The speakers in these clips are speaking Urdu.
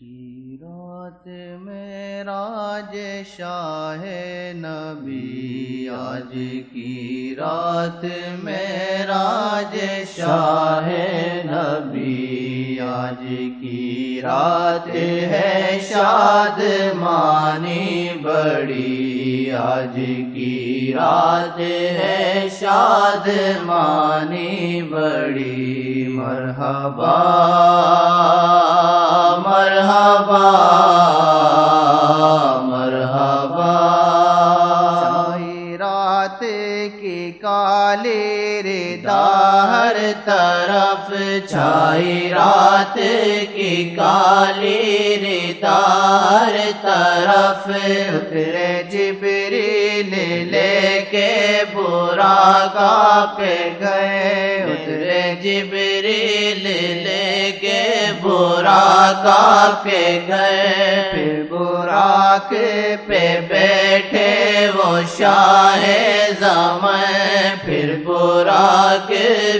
کی رات معراج شاہ نبی، آج کی رات معراج شاہ نبی، آج کی رات ہے شادمانی بڑی، آج کی رات ہے شادمانی بڑی، مرحبا مرحبا مرحبا، چاہی رات کی کالی ردا ہر طرف، چھائی رات کی کالی ردا ہر طرف، اترے جبریل لے کے براقا پہ گئے، اترے جبریل لے کے براقا پہ گئے، پھر براق پہ بیٹھے وہ شاہ زمان، پھر براق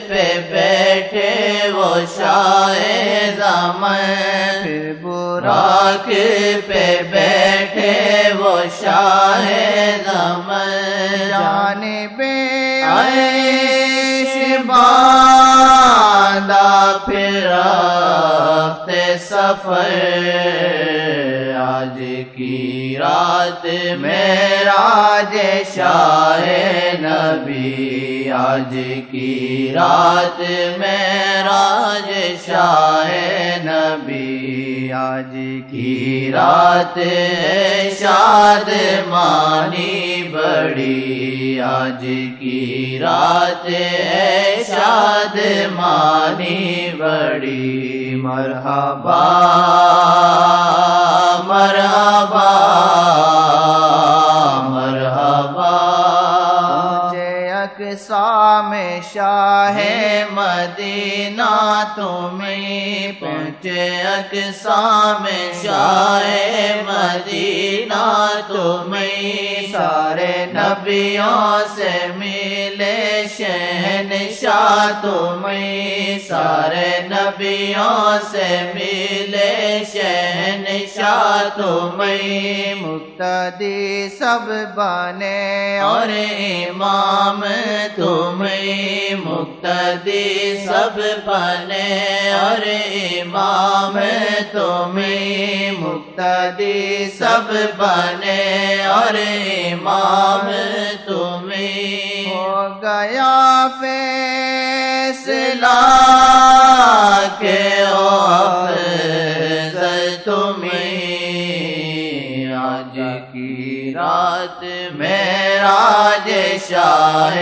پہ بیٹھے وہ شاہ زمان، پھر براق پہ بیٹھے وہ شاہ زمان، جانب عیش باندھا پھر رفت سفر، آج کی رات معراج شاہ نبی، آج کی رات معراج شاہ نبی، آج کی رات شادمانی بڑی، آج کی رات شادمانی بڑی، مرحبا مرحبا مرحبا، پہنچے اقصام شاہ مدینہ تمہیں، پہنچے اقصام شاہ مدینہ تمہیں، سارے نبیوں سے ملے شہنشاہ تمہیں، سارے نبیوں سے ملے شہنشاہ تمہیں، مقتدی سب بنے اور امام تمہیں، مقتدی سب بنے اور امام تمہیں، مقتدی سب بنے اور امام تمہیں، ہو گیا فیصلہ کہ افضل تمہیں، آج کی رات معراج شاہ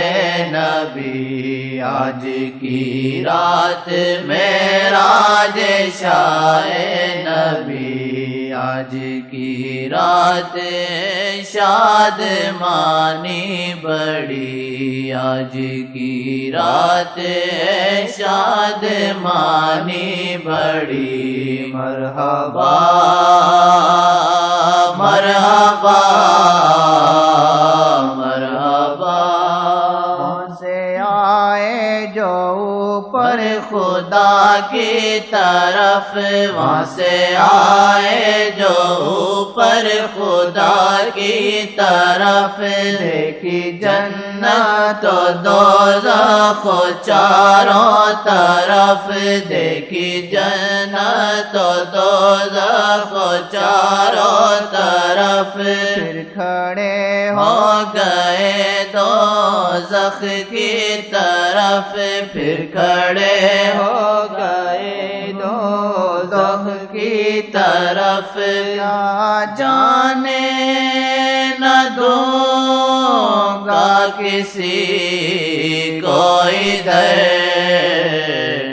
نبی، آج کی رات معراج شاہ نبی، آج کی رات شادمانی بڑی، آج کی رات شادمانی بڑی، مرحبا مرحبا مرحبا، کون سے آئے جو اوپر خدا کی طرف، وہاں سے آئے جو اوپر خدا کی طرف، دیکھی جنت و دوزخ چاروں طرف، دیکھی جنت و دوزخ چاروں طرف، پھر کھڑے ہو گئے دوزخ کی طرف، پھر کھڑے ہو گئے دوزخ کی طرف، کیا جانے نہ دوں گا کسی کو ادھر،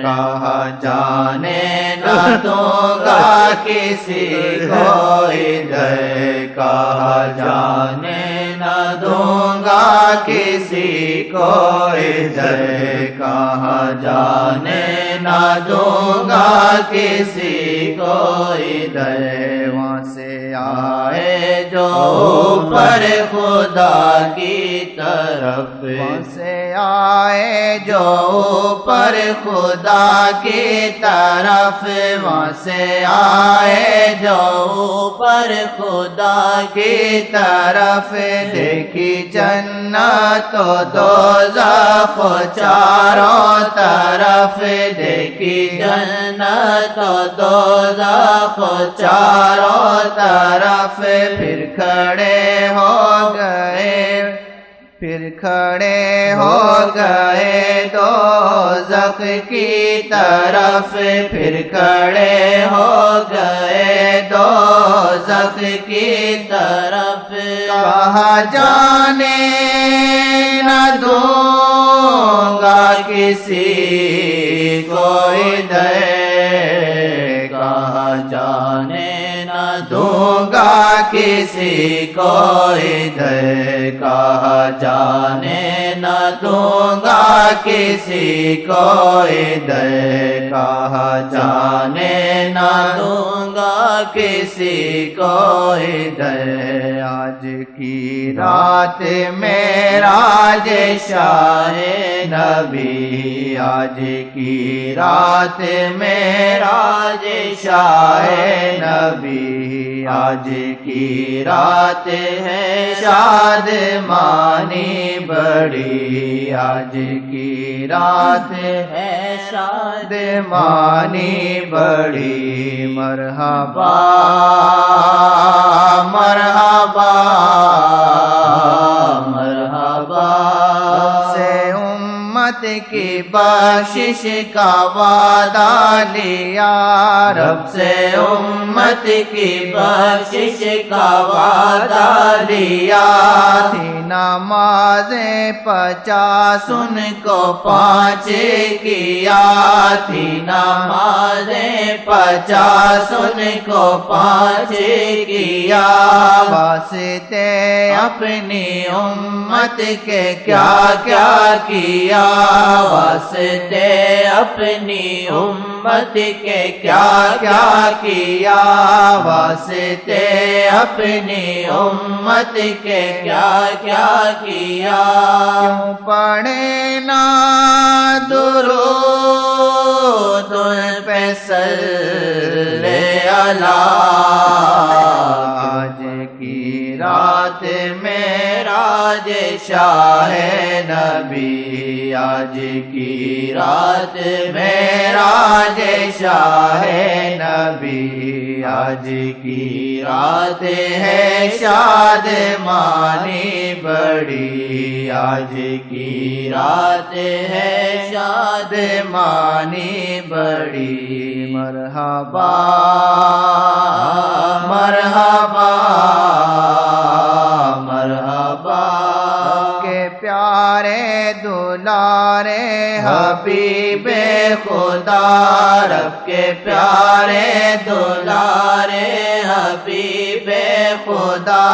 کہاں جانے نہ دوں گا کسی کو ادھر، کہاں جانے نہ دوں گا کسی کو ادھر، کہاں جانے نہ دوں گا کسی کو ادھر، وہاں سے آئے جو اوپر خدا کی طرف، وہاں سے آئے جو اوپر خدا کی طرف، وہاں سے آئے جو اوپر خدا کی طرف، دیکھی جنت و دوزخ چاروں طرف، دیکھی جنت و دوزخ چاروں طرف، پھر کھڑے ہو گئے، پھر کھڑے ہو گئے دوزخ کی طرف، پھر کھڑے ہو گئے دوزخ کی طرف، کہا جانے نہ دوں گا کسی کو ادھر، کہا جانے نہ دوں گا کسی کو ادھر، کہا جانے نہ دوں گا کسی کو ادھر، کہا جانے نہ دوں گا کسی کو ادھر، آج کی رات معراج شاہ نبی، آج کی رات معراج شاہ نبی، آج کی رات ہے شادمانی بڑی، آج کی رات ہے شادمانی بڑی، مرحبا مرحبا مرحبا، سے امت کی بخشش کا وعدہ لیا، رب سے امت کی بخشش کا وعدہ لیا، تھی نمازیں 50 ان کو 5 کیا، تھی نمازیں 50 ان کو 5 کیا، واسطے اپنی امت کے کیا کیا کیا، واسطے اپنی امت کے کیا کیا کیا، واسطے اپنی امت کے کیا کیا کیا، کیوں پڑھے نا درود ان پہ صلی اللہ، آج کی رات معراج شاہ نبی، آج کی رات معراج شاہ نبی، آج کی رات ہے شادمانی بڑی، آج کی رات ہے شادمانی بڑی، مرحبا مرحبا مرحبا، کے پیارے دلارے حبیب خدا، رب کے پیارے دلارے حبیب خدا،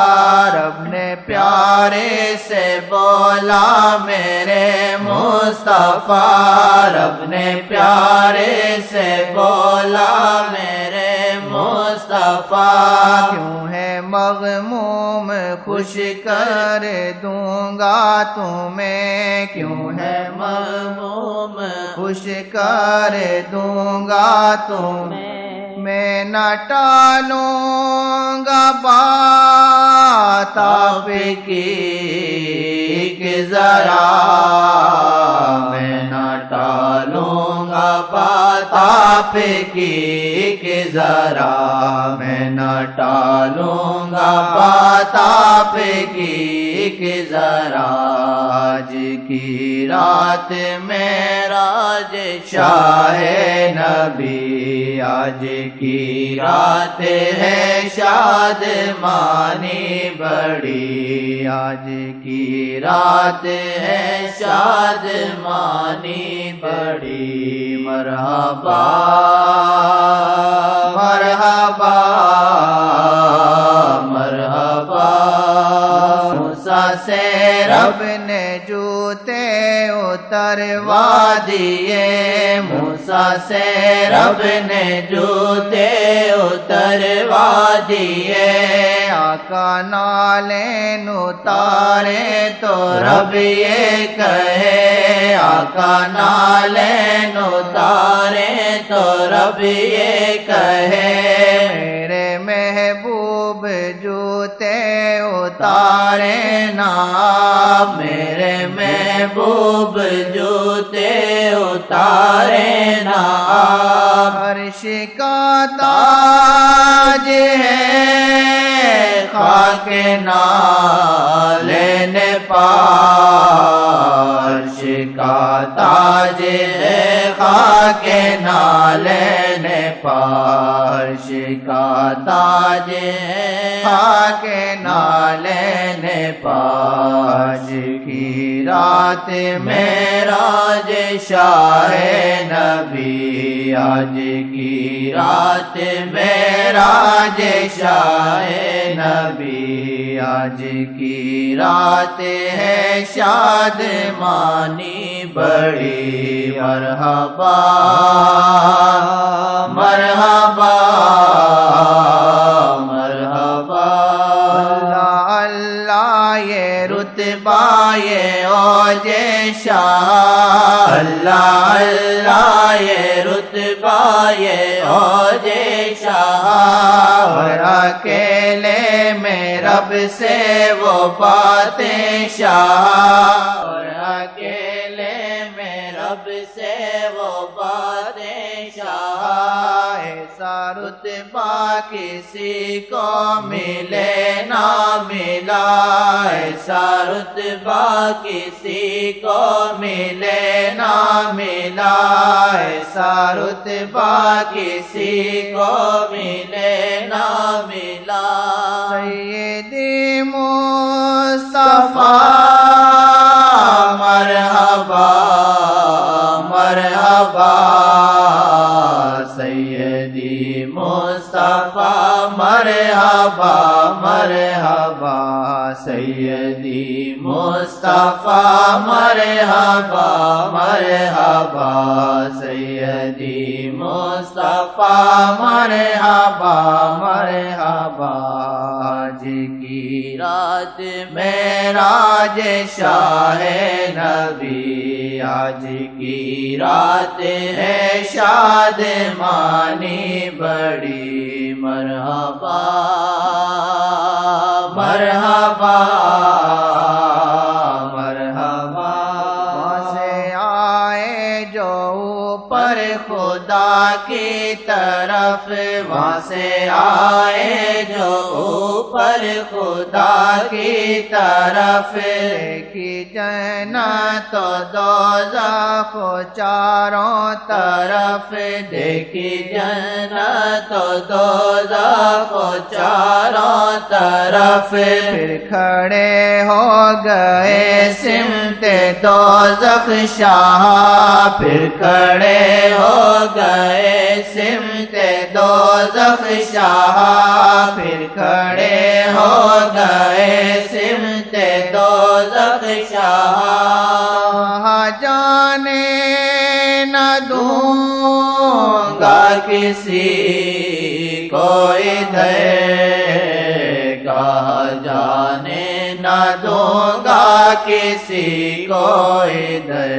رب نے پیارے سے بولا میرے مصطفیٰ، رب نے پیارے سے بولا میرے مصطفیٰ، کیوں ہے مغموم خوش کر دوں گا تمہیں، کیوں ہے مغموم خوش کر دوں گا تمہیں، میں نہ ٹالوں گا بات آپ کی کہ ذرا، میں نہ ٹالوں گا بات آپ کی کہ ذرا، میں نہ ٹالوں گا بات آپ کی کہ ذرا، آج کی رات معراج شاہ نبی، آج کی رات ہے شادمانی بڑی، آج کی رات ہے شادمانی بڑی، مرحبا مرحبا مرحبا، موسیٰ سے رب نے جوتے اتروا دیے، موسیٰ سے رب نے جوتے اتروا دیے آقا نالین اتارے تو رب یہ کہے آقا نالین اتارے تو رب یہ کہے میرے محبوب جوتے اتارے نا میرے محبوب جوتے اتارے نا عرش کا تاج ہے خاک نالین پا عرش کا تاج ہے خاک نالین پا عرش کا تاج ہے خاک نالین پا آج کی رات معراج شاہ نبی آج کی رات معراج شاہ نبی آج کی رات ہے شادمانی بڑی مرحبا مرحبا مرحبا اللہ اللہ یہ رتبہ یہ اوج شاہ اللہ اللہ یہ رتبہ یہ اوج شاہ اور اکیلے میں رب سے وہ باتیں شاہ اور اکیلے میں رب سے وہ باتیں شاہ ایسا رتبہ کسی کو ملے نہ ملا ایسا رتبہ کسی کو ملے نہ ملا ایسا رتبہ کسی کو ملے نہ ملا سیدی مصطفیٰ مرحبا مرحبا سیدی مصطفیٰ مرحبا مرحبا سیدی مصطفیٰ مرحبا مرحبا سیدی مصطفیٰ مرحبا مرحبا آج کی رات معراج شاہ نبی آج کی رات ہے شادمانی بڑی مرحبا مرحبا مرحبا سے آئے جو اوپر خدا کی طرف وہاں سے آئے جو اوپر خدا کی طرف دیکھی جنت و دوزخ چاروں طرف دیکھی جنت و دوزخ چاروں طرف پھر کھڑے ہو گئے سمت دوزخ شاہ پھر کھڑے ہو گئے سمت دوزخ شاہ پھر کھڑے ہو گئے سمت دوزخ شاہ جانے نہ دوں گا کسی کو ادھر کہاں جانے نہ دوں گا کسی کو ادھر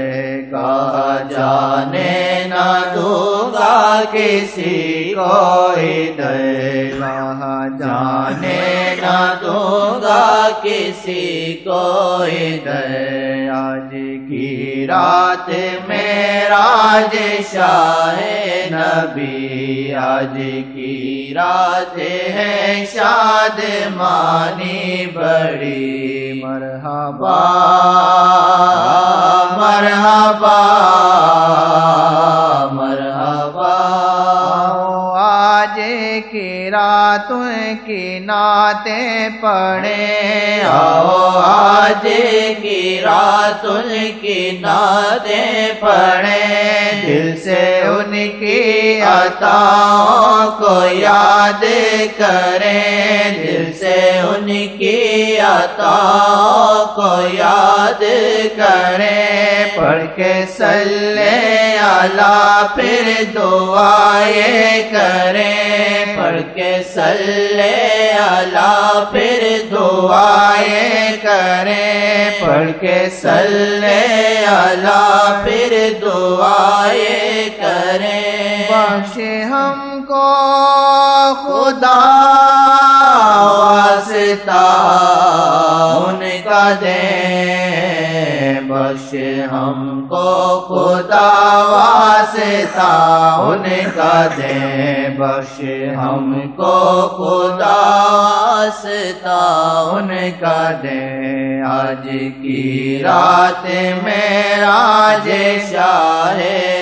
کہاں جانے نہ دوں گا کسی کو ادھر وہاں جانے نہ دوں گا کسی کو ادھر آج کی رات معراج شاہ نبی آج کی رات ہے شادمانی بڑی مرحبا مرحبا مرحبا آج کی رات کی نعتیں پڑھیں آؤ آج کی رات ان کی نعتیں پڑھیں دل سے ان کی عطاؤں کو یاد یاد کریں، دل سے ان کی عطا کو یاد کریں، پڑھ کے صلی علی پھر دعائیں کریں، پڑھ کے صلی علی پھر دعائیں کریں، پڑھ کے صلی علی پھر دعائیں کریں، بخش ہم کو خدا واسطہ ان کا دیں، بخش ہم کو خدا واسطہ ان کا دیں، بخش ہم کو خدا واسطہ ان کا دیں، آج کی رات معراج شاہ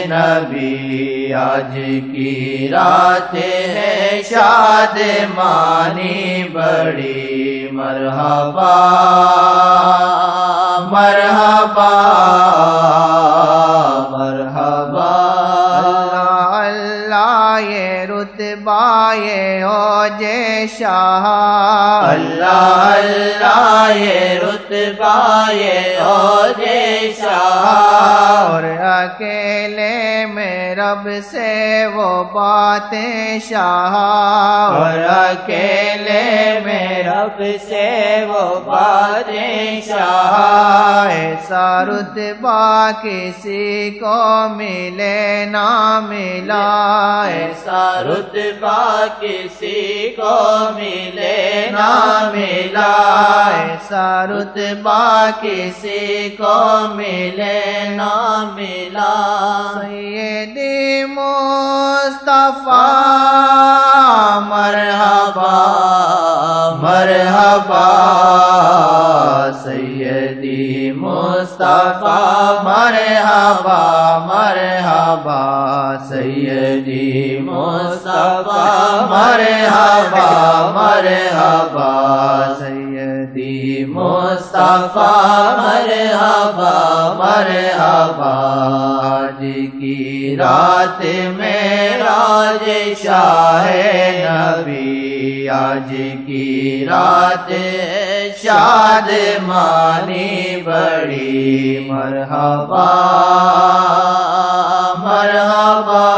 نبی، آج کی رات ہے شاد مانی بڑی، مرحبا مرحبا مرحبا، اللہ اللہ یہ رتبہ یہ اوج شاہ، اللہ اللہ یہ رتبہ یہ اوج شاہ، اور اکیلے میں رب سے وہ باتیں شاہ، اور اکیلے میں رب سے وہ باتیں شاہ، ایسا رتبہ کسی کو ملے نہ ملا، ایسا رتبہ کسی کو ملے نہ ملا، ایسا رتبہ کسی کو ملے نہ ملا، سیدی مصطفیٰ مرحبا مرحبا، سیدی مصطفیٰ مرحبا مرحبا، سیدی مصطفیٰ مرحبا مرحبا، سیدی مصطفیٰ مرحبا مرحبا، آج کی رات معراج شاہ نبی، آج کی رات شاد مانی بڑی، مرحبا مرحبا